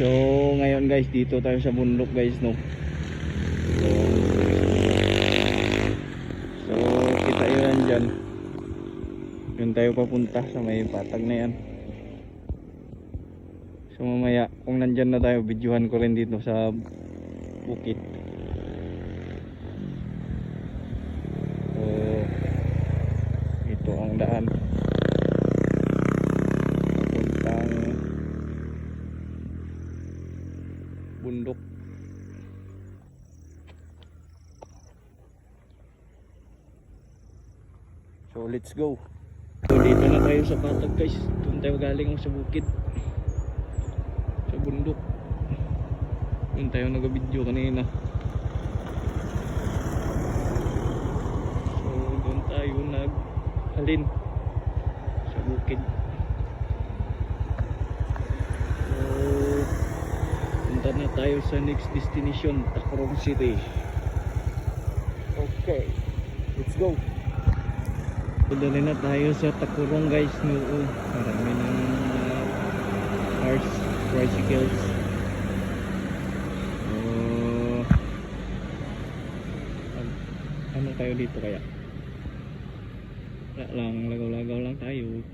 So ngayon guys, dito tayo sa bundok guys, no. So kita yun dyan. Yun tayo papunta sa may patag na yan. So mamaya kung nandyan na tayo, videohan ko rin dito sa bukit. So ito ang daan papuntang bundok. So let's go. So dito na tayo sa patag guys. Doon tayo galing sa bukid, sa bundok. Doon tayo nag-video kanina. So doon tayo naghalin sa bukid. So punta na tayo sa next destination, Tacloban City. Okay, let's go. Dali na tayo sa Tacloban guys. Noon marami ng cars, tricycles. Ano tayo dito kaya? Wala lang, lagaw-lagaw lang tayo.